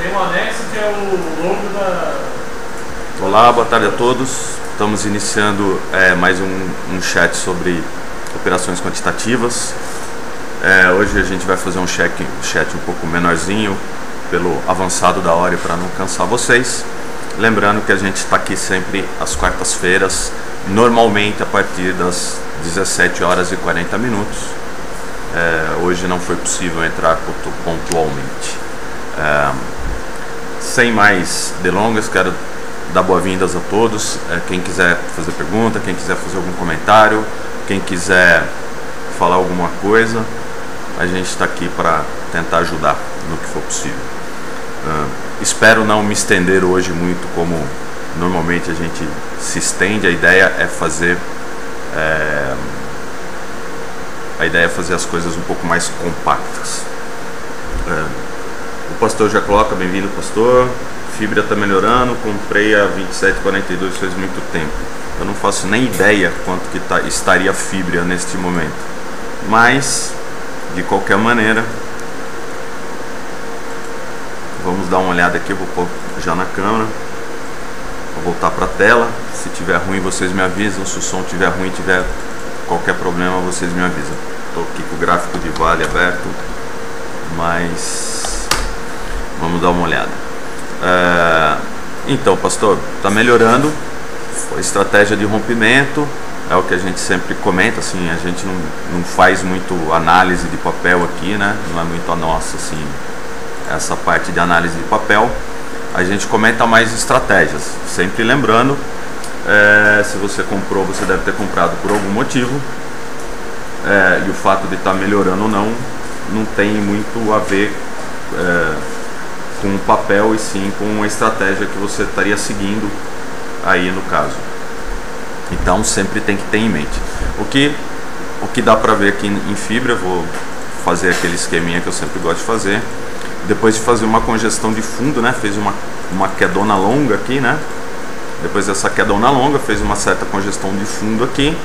Tem um anexo que é o logo da... Olá, boa tarde a todos. Estamos iniciando mais um chat sobre operações quantitativas. Hoje a gente vai fazer um chat um pouco menorzinho, pelo avançado da hora, para não cansar vocês. Lembrando que a gente está aqui sempre às quartas-feiras, normalmente a partir das 17 horas e 40 minutos. Hoje não foi possível entrar pontualmente. Sem mais delongas, quero dar boas-vindas a todos. Quem quiser fazer pergunta, quem quiser fazer algum comentário, quem quiser falar alguma coisa, a gente está aqui para tentar ajudar no que for possível. Espero não me estender hoje muito como normalmente a gente se estende. A ideia é fazer as coisas um pouco mais compactas. O pastor já coloca, bem-vindo pastor. Fibra está melhorando, comprei a 27,42 faz muito tempo. Eu não faço nem ideia quanto que estaria a fibra neste momento, mas de qualquer maneira vamos dar uma olhada aqui. Eu vou pôr já na câmera, vou voltar para a tela. Se tiver ruim vocês me avisam, se o som tiver ruim, tiver qualquer problema vocês me avisam. Estou aqui com o gráfico de Vale aberto, mas vamos dar uma olhada. Então, pastor, está melhorando. A estratégia de rompimento é o que a gente sempre comenta, assim, a gente não faz muito análise de papel aqui, né? Não é muito a nossa, assim, essa parte de análise de papel. A gente comenta mais estratégias, sempre lembrando, se você comprou, você deve ter comprado por algum motivo, e o fato de estar melhorando ou não tem muito a ver com o papel, e sim com a estratégia que você estaria seguindo aí no caso. Então sempre tem que ter em mente o que dá para ver aqui em fibra. Eu vou fazer aquele esqueminha que eu sempre gosto de fazer. Depois de fazer uma congestão de fundo, né, fez uma quedona longa aqui, né? Depois dessa quedona longa, fez uma certa congestão de fundo aqui,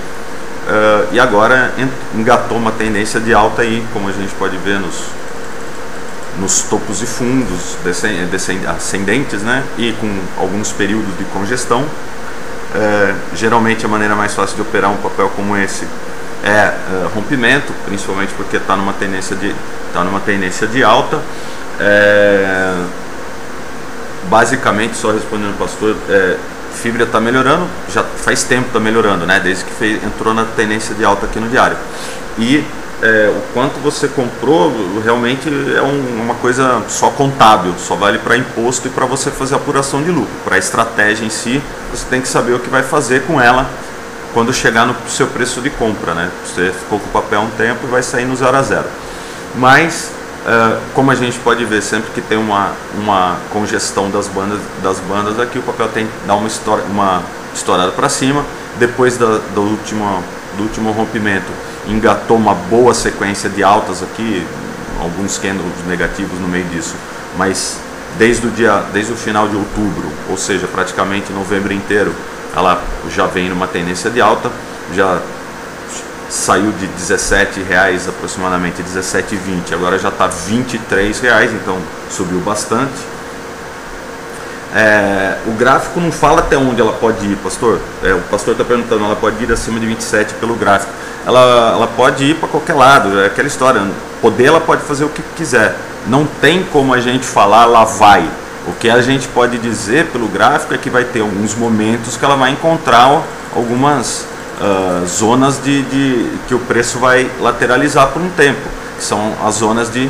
e agora engatou uma tendência de alta aí, como a gente pode ver nos topos e fundos ascendentes, né? E com alguns períodos de congestão. Geralmente a maneira mais fácil de operar um papel como esse é rompimento, principalmente porque está numa tendência de alta. Basicamente, só respondendo ao pastor, fibra está melhorando, já faz tempo está melhorando, né? Desde que entrou na tendência de alta aqui no diário. E o quanto você comprou realmente é uma coisa só contábil, só vale para imposto e para você fazer apuração de lucro. Para a estratégia em si, você tem que saber o que vai fazer com ela quando chegar no seu preço de compra, né? Você ficou com o papel um tempo e vai sair no 0 a 0. Mas como a gente pode ver, sempre que tem uma congestão das bandas aqui, o papel tem que dar uma estourada para cima. Depois do último rompimento, engatou uma boa sequência de altas aqui, alguns candles negativos no meio disso, mas desde o final de outubro, ou seja, praticamente novembro inteiro, ela já vem numa tendência de alta, já saiu de R$17 aproximadamente, R$17,20, agora já está R$23, então subiu bastante. O gráfico não fala até onde ela pode ir, pastor. O pastor está perguntando, ela pode ir acima de 27 pelo gráfico. Ela pode ir para qualquer lado, é aquela história. Poder, ela pode fazer o que quiser. Não tem como a gente falar, ela vai. O que a gente pode dizer pelo gráfico é que vai ter alguns momentos que ela vai encontrar algumas zonas que o preço vai lateralizar por um tempo, que são as zonas de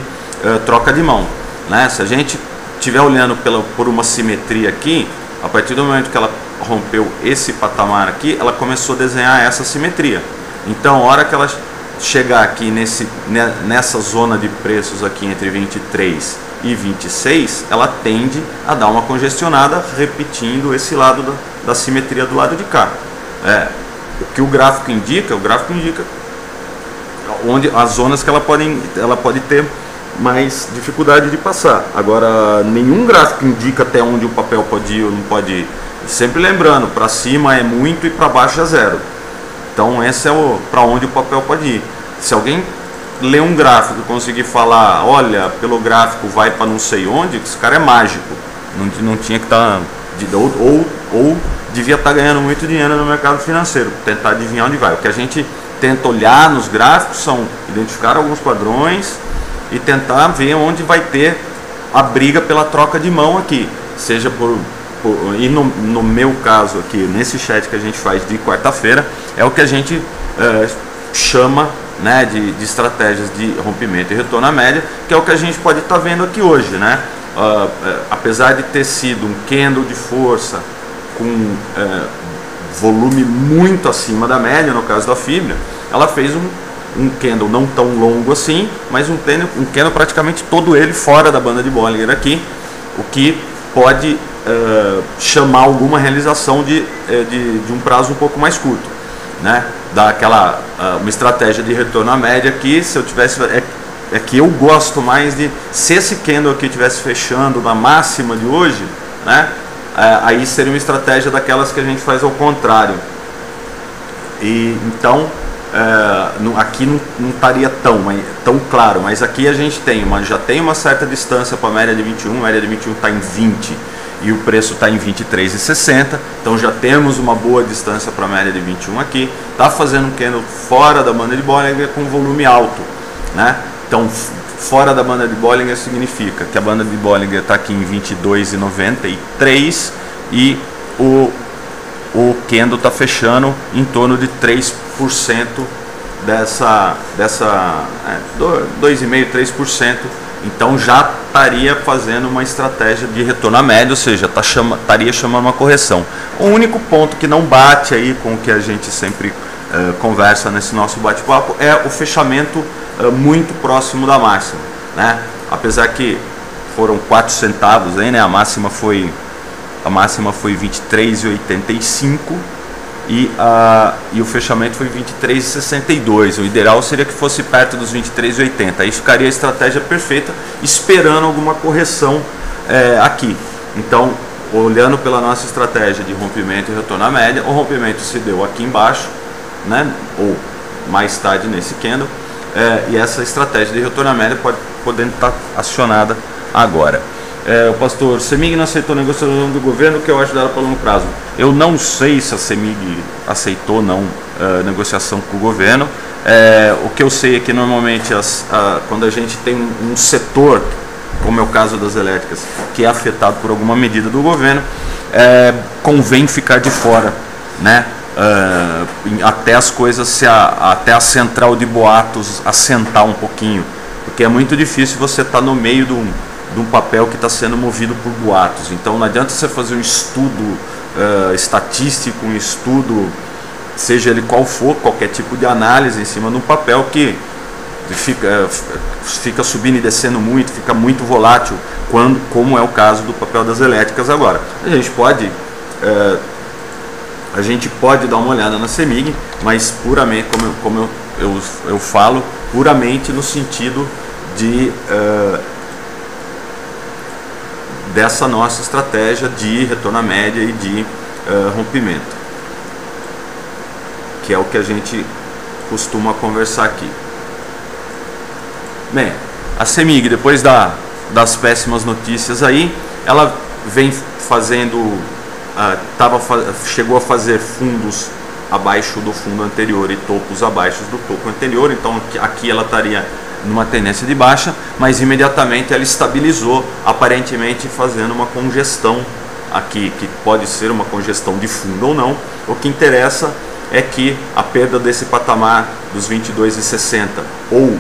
troca de mão, né? Se a gente estiver olhando por uma simetria aqui, a partir do momento que ela rompeu esse patamar aqui, ela começou a desenhar essa simetria. Então, a hora que ela chegar aqui nessa zona de preços aqui entre 23 e 26, ela tende a dar uma congestionada, repetindo esse lado da simetria do lado de cá. O que o gráfico indica onde as zonas que ela pode ter mais dificuldade de passar. Agora, nenhum gráfico indica até onde o papel pode ir ou não pode ir. Sempre lembrando, para cima é muito e para baixo é zero. Então esse é para onde o papel pode ir. Se alguém ler um gráfico e conseguir falar, olha, pelo gráfico vai para não sei onde, esse cara é mágico. Não tinha que estar... Ou devia estar ganhando muito dinheiro no mercado financeiro, tentar adivinhar onde vai. O que a gente tenta olhar nos gráficos são identificar alguns padrões e tentar ver onde vai ter a briga pela troca de mão aqui. Seja e no meu caso aqui, nesse chat que a gente faz de quarta-feira, é o que a gente chama, né, de estratégias de rompimento e retorno à média, que é o que a gente pode estar vendo aqui hoje, né? Apesar de ter sido um candle de força com volume muito acima da média, no caso da fibra, ela fez um candle não tão longo assim, mas um candle praticamente todo ele fora da banda de Bollinger aqui, o que pode chamar alguma realização de um prazo um pouco mais curto, né? Uma estratégia de retorno à média aqui, se eu tivesse... É que eu gosto mais de, se esse candle aqui estivesse fechando na máxima de hoje, né, aí seria uma estratégia daquelas que a gente faz ao contrário. E então aqui não estaria tão claro, mas aqui a gente já tem uma certa distância para a média de 21, a média de 21 está em 20 e o preço está em 23,60, então já temos uma boa distância para a média de 21 aqui, está fazendo um candle fora da banda de Bollinger com volume alto, né? Então, fora da banda de Bollinger significa que a banda de Bollinger está aqui em 22,93 e o candle está fechando em torno de 3% 2,5%, 3%. Então já estaria fazendo uma estratégia de retorno à média, ou seja, estaria chamando uma correção. O único ponto que não bate aí com o que a gente sempre conversa nesse nosso bate-papo é o fechamento muito próximo da máxima, né? Apesar que foram 4 centavos aí, né? A máxima foi 23,85 e o fechamento foi 23,62. O ideal seria que fosse perto dos 23,80. Aí ficaria a estratégia perfeita, esperando alguma correção aqui. Então, olhando pela nossa estratégia de rompimento e retorno à média, o rompimento se deu aqui embaixo, né? Ou mais tarde nesse candle. E essa estratégia de retorno à média podendo estar acionada agora. O pastor, CEMIG não aceitou a negociação do governo, que eu acho dela para longo prazo. Eu não sei se a CEMIG aceitou ou não a negociação com o governo. O que eu sei é que normalmente quando a gente tem um setor, como é o caso das elétricas, que é afetado por alguma medida do governo, convém ficar de fora, né? Até as coisas até a central de boatos assentar um pouquinho, porque é muito difícil você estar no meio de um papel que está sendo movido por boatos. Então não adianta você fazer um estudo estatístico, um estudo, seja ele qual for, qualquer tipo de análise em cima de um papel que fica subindo e descendo muito, fica muito volátil, como é o caso do papel das elétricas agora. A gente pode dar uma olhada na CEMIG, mas puramente, como eu falo, puramente no sentido dessa nossa estratégia de retorno à média e de rompimento, que é o que a gente costuma conversar aqui. Bem, a CEMIG, depois das péssimas notícias aí, ela vem fazendo... chegou a fazer fundos abaixo do fundo anterior e topos abaixo do topo anterior, então aqui ela estaria numa tendência de baixa, mas imediatamente ela estabilizou, aparentemente fazendo uma congestão aqui, que pode ser uma congestão de fundo ou não. O que interessa é que a perda desse patamar dos 22,60 ou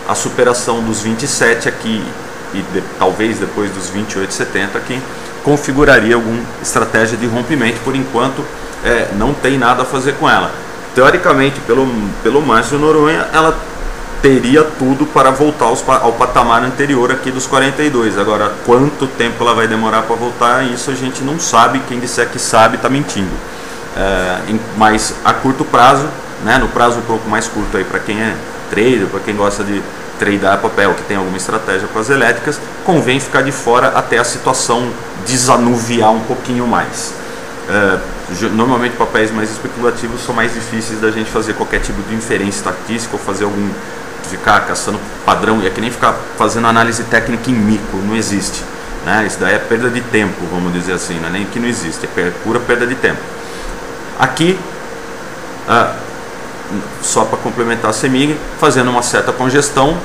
a superação dos 27 aqui e talvez depois dos 28,70 aqui configuraria alguma estratégia de rompimento. Por enquanto não tem nada a fazer com ela. Teoricamente, pelo Márcio Noronha, ela teria tudo para voltar ao patamar anterior aqui dos 42. Agora, quanto tempo ela vai demorar para voltar, isso a gente não sabe. Quem disser que sabe está mentindo. Mas a curto prazo, né, no prazo um pouco mais curto aí para quem é trader, para quem gosta de tradear papel, que tem alguma estratégia com as elétricas, convém ficar de fora até a situação desanuviar um pouquinho mais. Normalmente papéis mais especulativos são mais difíceis da gente fazer qualquer tipo de inferência estatística ou fazer algum ficar caçando padrão, é que nem ficar fazendo análise técnica em micro, não existe, né? Isso daí é perda de tempo, vamos dizer assim, não é nem que não existe, é pura perda de tempo. Aqui, só para complementar a CEMIG, fazendo uma certa congestão,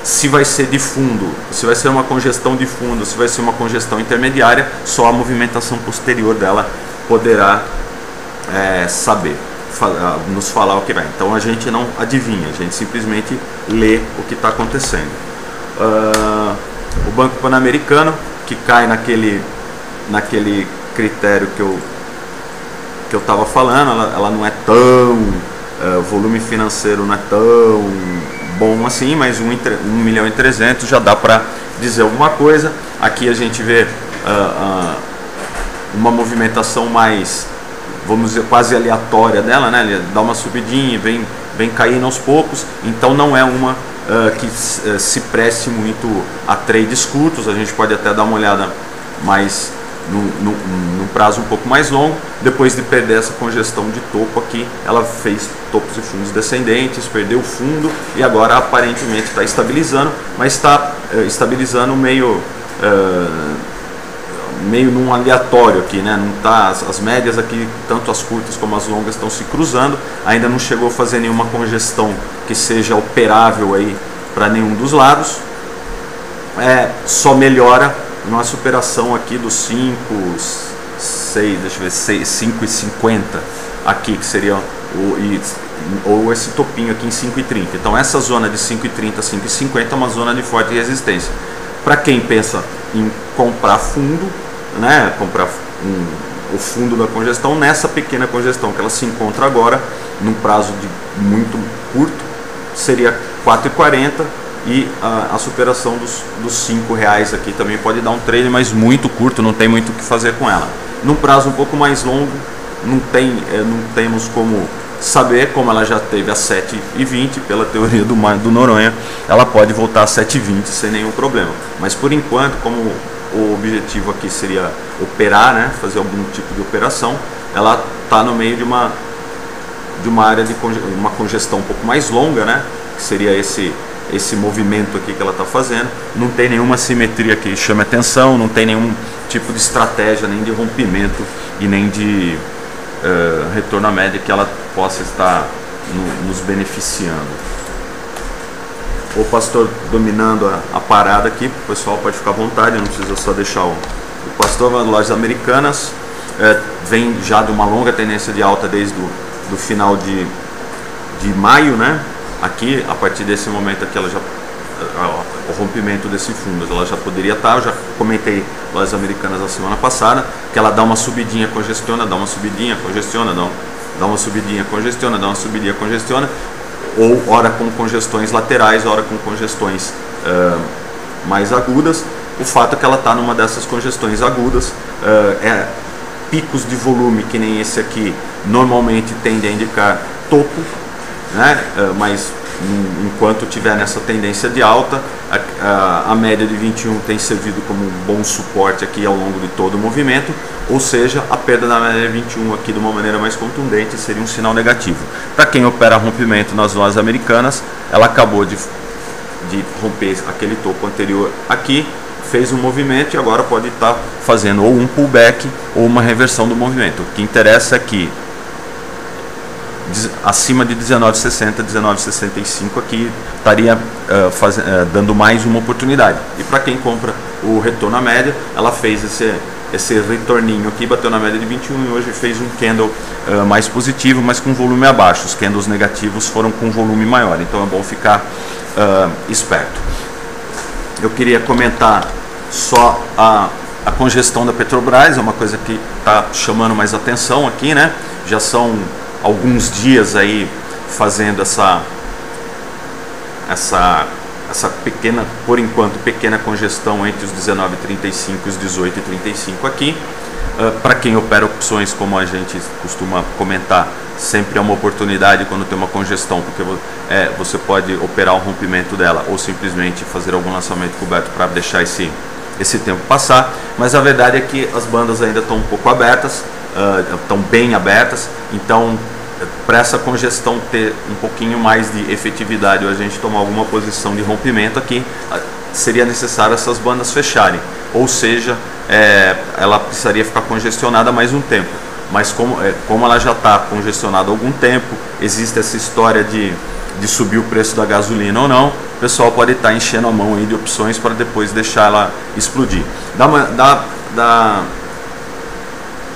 se vai ser de fundo, se vai ser uma congestão de fundo, se vai ser uma congestão intermediária, só a movimentação posterior dela poderá saber, nos falar o que vai. Então a gente não adivinha, a gente simplesmente lê o que está acontecendo. O Banco Pan-Americano, que cai naquele critério que eu estava falando, ela não é tão, volume financeiro não é tão bom assim, mas 1.300.000 já dá para dizer alguma coisa. Aqui a gente vê uma movimentação mais, vamos dizer, quase aleatória dela, né? Ele dá uma subidinha, vem caindo aos poucos, então não é uma que se preste muito a trades curtos. A gente pode até dar uma olhada mais num prazo um pouco mais longo. Depois de perder essa congestão de topo aqui, ela fez topos e fundos descendentes, perdeu o fundo e agora aparentemente está estabilizando, mas está estabilizando meio num aleatório aqui, né? Não tá, as médias aqui, tanto as curtas como as longas, estão se cruzando, ainda não chegou a fazer nenhuma congestão que seja operável aí para nenhum dos lados. Só melhora uma superação aqui dos 5,50 aqui, que seria ou esse topinho aqui em 5,30. Então essa zona de 5,30 a 5,50 é uma zona de forte resistência. Para quem pensa em comprar fundo, né, comprar o fundo da congestão, nessa pequena congestão que ela se encontra agora, num prazo muito curto, seria 4,40. E a superação dos R$5 aqui também pode dar um trade, mas muito curto, não tem muito o que fazer com ela. Num prazo um pouco mais longo, não temos como saber, como ela já teve a 7,20, pela teoria do Noronha, ela pode voltar a 7,20 sem nenhum problema. Mas por enquanto, como o objetivo aqui seria operar, né, fazer algum tipo de operação, ela está no meio de uma área de uma congestão um pouco mais longa, né, que seria esse movimento aqui que ela está fazendo. Não tem nenhuma simetria que chame atenção, não tem nenhum tipo de estratégia, nem de rompimento e nem de retorno à média que ela possa estar nos beneficiando. O pastor dominando a parada aqui, o pessoal pode ficar à vontade, não precisa só deixar o pastor. Lojas americanas vem já de uma longa tendência de alta desde do final de maio, né? Aqui, a partir desse momento aqui, o rompimento desse fundo, ela já poderia estar. Eu já comentei lojas americanas na semana passada, que ela dá uma subidinha, congestiona, dá uma subidinha, congestiona, dá uma subidinha, congestiona, dá uma subidinha, congestiona, ou ora com congestões laterais, ora com congestões mais agudas. O fato é que ela está numa dessas congestões agudas, picos de volume que nem esse aqui normalmente tende a indicar topo, né? Mas enquanto tiver nessa tendência de alta, a média de 21 tem servido como um bom suporte aqui ao longo de todo o movimento, ou seja, a perda da média de 21 aqui de uma maneira mais contundente seria um sinal negativo. Para quem opera rompimento nas lojas americanas, ela acabou de romper aquele topo anterior aqui, fez um movimento e agora pode estar fazendo ou um pullback ou uma reversão do movimento. O que interessa é que acima de 19,60, 19,65 aqui estaria dando mais uma oportunidade. E para quem compra o retorno à média, ela fez esse retorninho aqui, bateu na média de 21 e hoje fez um candle mais positivo, mas com volume abaixo. Os candles negativos foram com volume maior, então é bom ficar esperto. Eu queria comentar só a congestão da Petrobras, é uma coisa que está chamando mais atenção aqui, né? Já são alguns dias aí fazendo essa pequena, por enquanto, pequena congestão entre os 19,35 e os 18,35 aqui. Para quem opera opções, como a gente costuma comentar, sempre é uma oportunidade quando tem uma congestão, porque você pode operar o rompimento dela ou simplesmente fazer algum lançamento coberto para deixar esse tempo passar. Mas a verdade é que as bandas ainda estão um pouco abertas, estão bem abertas, então para essa congestão ter um pouquinho mais de efetividade ou a gente tomar alguma posição de rompimento aqui, seria necessário essas bandas fecharem, ou seja, ela precisaria ficar congestionada mais um tempo. Mas como ela já está congestionada há algum tempo, existe essa história de subir o preço da gasolina ou não, o pessoal pode estar enchendo a mão aí de opções para depois deixar ela explodir.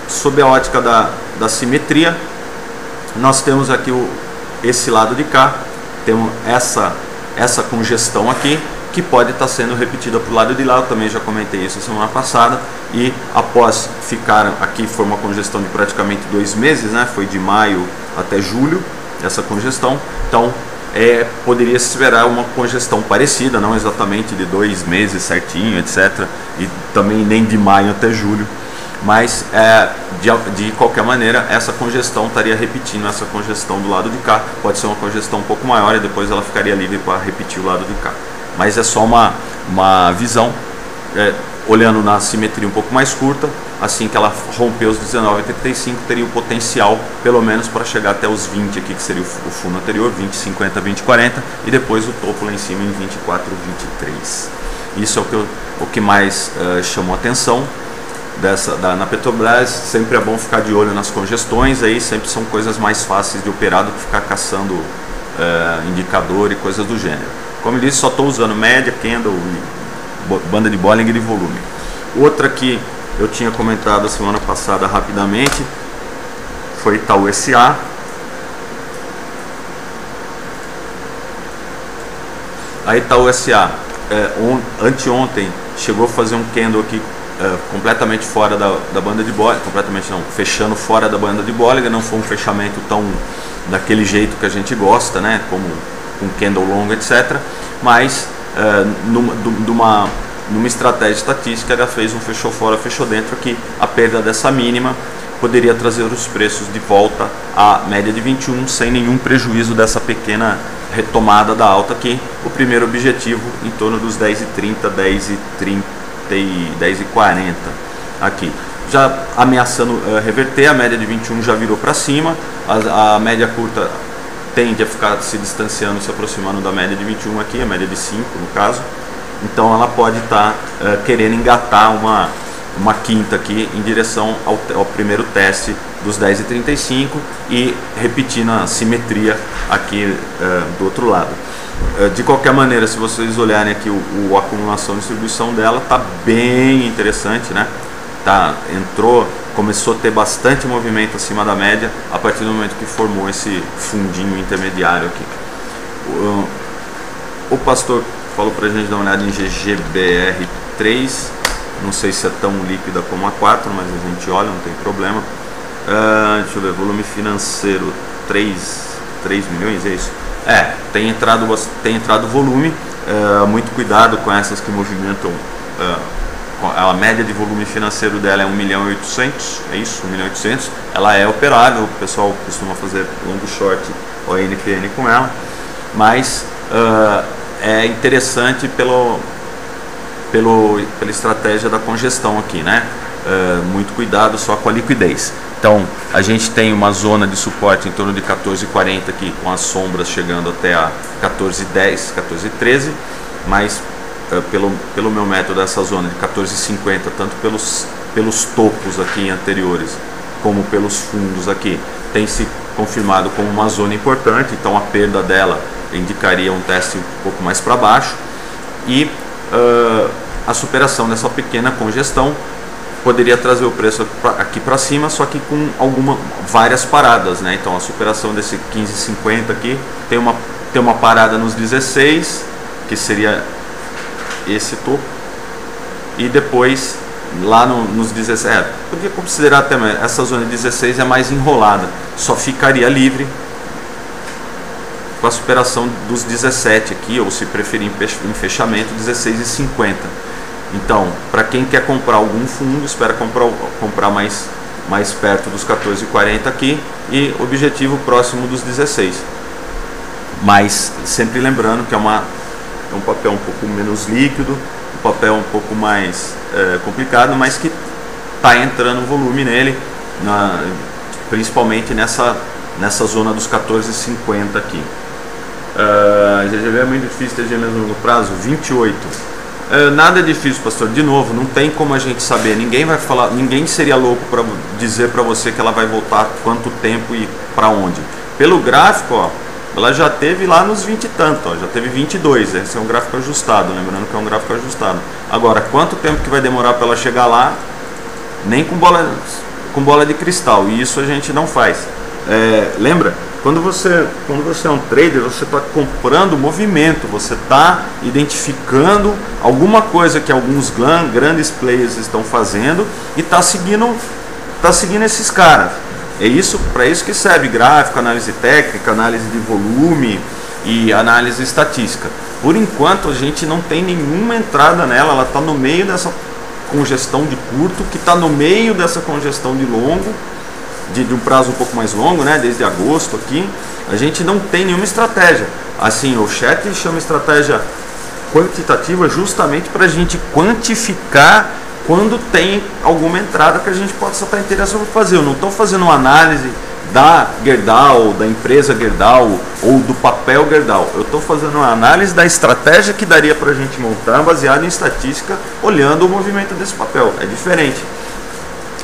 Sob a ótica da simetria, nós temos aqui esse lado de cá, temos essa congestão aqui, que pode estar sendo repetida para o lado de lá. Eu também já comentei isso semana passada, e após ficar aqui, foi uma congestão de praticamente 2 meses, né? Foi de maio até julho essa congestão, então poderia se esperar uma congestão parecida, não exatamente de 2 meses certinho, etc, e também nem de maio até julho, mas de qualquer maneira essa congestão estaria repetindo essa congestão do lado de cá. Pode ser uma congestão um pouco maior e depois ela ficaria livre para repetir o lado de cá, mas é só uma visão, olhando na simetria um pouco mais curta. Assim que ela romper os 19,35, teria o potencial pelo menos para chegar até os 20 aqui, que seria o fundo anterior, 20, 50, 20, 40, e depois o topo lá em cima em 24, 23. Isso é o que mais chamou atenção na Petrobras. Sempre é bom ficar de olho nas congestões, aí sempre são coisas mais fáceis de operar do que ficar caçando indicador e coisas do gênero. Como eu disse, só estou usando média, candle, banda de Bollinger e volume. Outra que eu tinha comentado a semana passada rapidamente foi Itaú SA. A Itaú SA anteontem chegou a fazer um candle aqui completamente fora da banda de Bollinger, completamente não, fechando fora da banda de Bollinger. Não foi um fechamento tão daquele jeito que a gente gosta, né, como um candle longo, etc, mas numa estratégia estatística, ela fez um fechou fora, fechou dentro, que a perda dessa mínima poderia trazer os preços de volta à média de 21, sem nenhum prejuízo dessa pequena retomada da alta aqui. O primeiro objetivo em torno dos 10,30, 10,30 e 10,40 aqui, já ameaçando reverter. A média de 21 já virou para cima, a média curta tende a ficar se distanciando, se aproximando da média de 21 aqui, a média de 5 no caso. Então ela pode estar querendo engatar uma quinta aqui em direção ao primeiro teste dos 10,35 e repetindo a simetria aqui do outro lado. De qualquer maneira, se vocês olharem aqui a acumulação e distribuição dela, tá bem interessante, né? Começou a ter bastante movimento acima da média a partir do momento que formou esse fundinho intermediário aqui. O pastor falou pra gente dar uma olhada em GGBR3, não sei se é tão líquida como a 4, mas a gente olha, não tem problema. Deixa eu ver, volume financeiro 3 milhões, é isso? Tem entrado volume, muito cuidado com essas que movimentam, a média de volume financeiro dela é 1,8 milhão, é isso, 1,8 milhão. Ela é operável, o pessoal costuma fazer longo short ou NPN com ela, mas é interessante pela estratégia da congestão aqui, né? Muito cuidado só com a liquidez. Então a gente tem uma zona de suporte em torno de 14,40 aqui, com as sombras chegando até a 14,10, 14,13, mas pelo meu método, essa zona de 14,50, tanto pelos topos aqui anteriores como pelos fundos aqui, tem se confirmado como uma zona importante. Então a perda dela indicaria um teste um pouco mais para baixo, e a superação dessa pequena congestão poderia trazer o preço aqui para cima, só que com várias paradas, né? Então a superação desse 15,50 aqui tem uma parada nos 16, que seria esse topo, e depois lá nos 17, podia considerar até essa zona de 16 é mais enrolada, só ficaria livre com a superação dos 17 aqui, ou se preferir em fechamento, 16,50. Então, para quem quer comprar algum fundo, espera comprar mais perto dos 14,40 aqui, e objetivo próximo dos 16. Mas sempre lembrando que é um papel um pouco menos líquido, um papel um pouco mais complicado, mas que está entrando volume nele, principalmente nessa zona dos 14,50 aqui. GGV é muito difícil ter mesmo no longo prazo, 28. Nada é difícil, pastor. De novo, não tem como a gente saber. Ninguém vai falar, ninguém seria louco para dizer para você que ela vai voltar quanto tempo e para onde. Pelo gráfico, ó, ela já teve lá nos 20 e tanto, ó, já teve 22. Esse é um gráfico ajustado, lembrando que é um gráfico ajustado. Agora, quanto tempo que vai demorar para ela chegar lá? Nem com bola de cristal. E isso a gente não faz. Lembra? Quando você é um trader, você está comprando movimento, você está identificando alguma coisa que alguns grandes players estão fazendo e está seguindo esses caras. É isso, para isso que serve gráfico, análise técnica, análise de volume e análise estatística. Por enquanto a gente não tem nenhuma entrada nela, ela está no meio dessa congestão de curto, que está no meio dessa congestão de longo, de um prazo um pouco mais longo, né? Desde agosto aqui, a gente não tem nenhuma estratégia. Assim, o chat chama estratégia quantitativa justamente para a gente quantificar quando tem alguma entrada que a gente possa estar interessado em fazer. Eu não estou fazendo uma análise da Gerdau, da empresa Gerdau ou do papel Gerdau. Eu estou fazendo uma análise da estratégia que daria para a gente montar baseada em estatística, olhando o movimento desse papel. É diferente.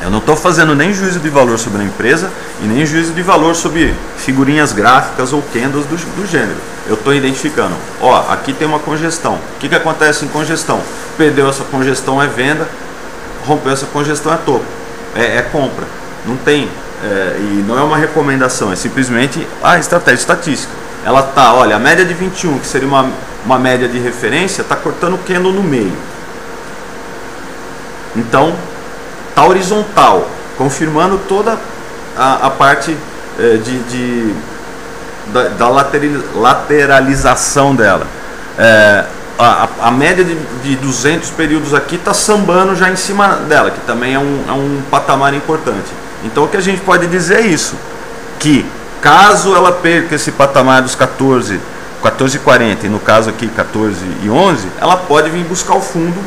Eu não estou fazendo nem juízo de valor sobre a empresa e nem juízo de valor sobre figurinhas gráficas ou candles do gênero. Eu estou identificando, ó, aqui tem uma congestão. O que acontece em congestão? Perdeu essa congestão é venda, rompeu essa congestão é topo, é compra. Não tem, e não é uma recomendação, é simplesmente a estratégia estatística. Ela tá, olha, a média de 21, que seria uma média de referência, está cortando o candle no meio. Então, está horizontal, confirmando toda a parte da lateralização dela. A média de 200 períodos aqui está sambando já em cima dela, que também é um patamar importante. Então o que a gente pode dizer é isso, que caso ela perca esse patamar dos 14,40, e no caso aqui 14,11, ela pode vir buscar o fundo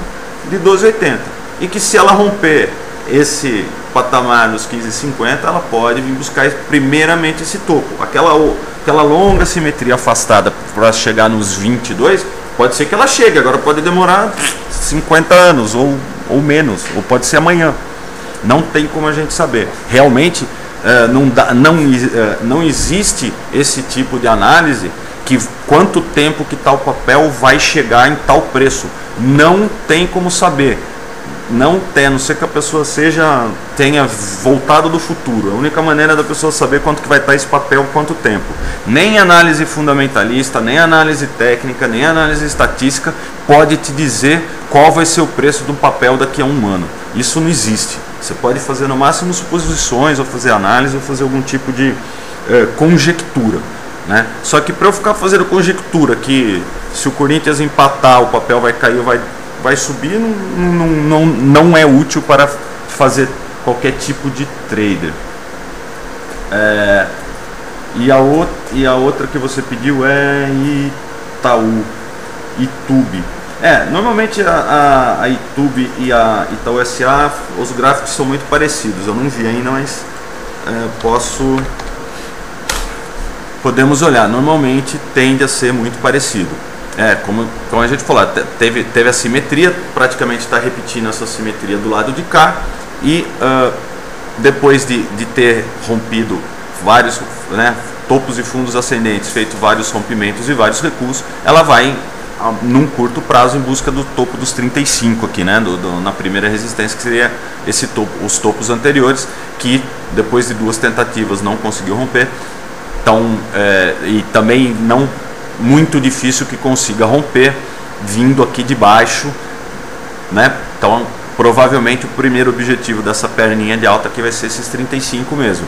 de 12,80. E que se ela romper esse patamar dos 15,50, ela pode vir buscar primeiramente esse topo. Aquela longa simetria afastada para chegar nos 22, pode ser que ela chegue, agora pode demorar 50 anos ou menos, ou pode ser amanhã. Não tem como a gente saber. Realmente não existe esse tipo de análise que quanto tempo que tal papel vai chegar em tal preço. Não tem como saber. Não ser que a pessoa tenha voltado do futuro. A única maneira da pessoa saber quanto que vai estar esse papel, quanto tempo. Nem análise fundamentalista, nem análise técnica, nem análise estatística pode te dizer qual vai ser o preço do papel daqui a um ano. Isso não existe. Você pode fazer no máximo suposições, ou fazer análise, ou fazer algum tipo de conjectura, né? Só que para eu ficar fazendo conjectura que se o Corinthians empatar, o papel vai cair ou vai subir, não é útil para fazer qualquer tipo de trader. E a outra que você pediu é Itube. Normalmente a Itube e a Itaú SA, os gráficos são muito parecidos. Eu não vi ainda, mas podemos olhar. Normalmente tende a ser muito parecido. Como a gente falou, teve a simetria, praticamente está repetindo essa simetria do lado de cá, e depois de ter rompido vários, né, topos e fundos ascendentes, feito vários rompimentos e vários recuos, ela vai num curto prazo em busca do topo dos 35 aqui, né, na primeira resistência, que seria esse topo, os topos anteriores, que depois de duas tentativas não conseguiu romper. Então, e também não muito difícil que consiga romper vindo aqui de baixo, né? Então provavelmente o primeiro objetivo dessa perninha de alta aqui vai ser esses 35 mesmo.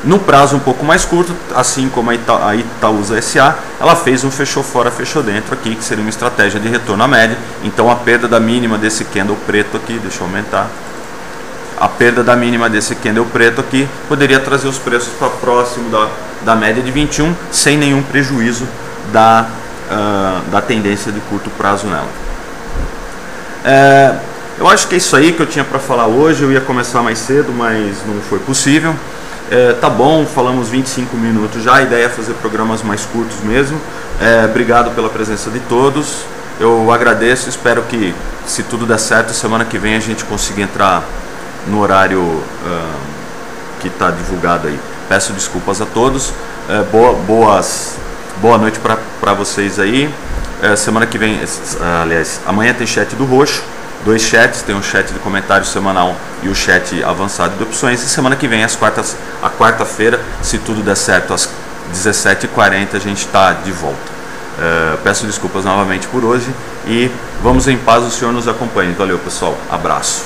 No prazo um pouco mais curto, assim como a Itaúsa SA, ela fez um fechou fora, fechou dentro aqui, que seria uma estratégia de retorno à média. Então a perda da mínima desse candle preto aqui, deixa eu aumentar, a perda da mínima desse candle preto aqui poderia trazer os preços para próximo da média de 21, sem nenhum prejuízo da tendência de curto prazo nela. Eu acho que é isso aí que eu tinha para falar hoje. Eu ia começar mais cedo, mas não foi possível. Tá bom, falamos 25 minutos já, a ideia é fazer programas mais curtos mesmo. Obrigado pela presença de todos, eu agradeço, espero que, se tudo der certo, semana que vem a gente consiga entrar no horário que está divulgado aí. Peço desculpas a todos, boa noite para vocês aí. Semana que vem, aliás, amanhã tem chat do Roxo, 2 chats, tem um chat de comentário semanal e o chat avançado de opções, e semana que vem, a quarta-feira, se tudo der certo, às 17h40 a gente está de volta. Peço desculpas novamente por hoje e vamos em paz, o Senhor nos acompanhe. Valeu, pessoal, abraço.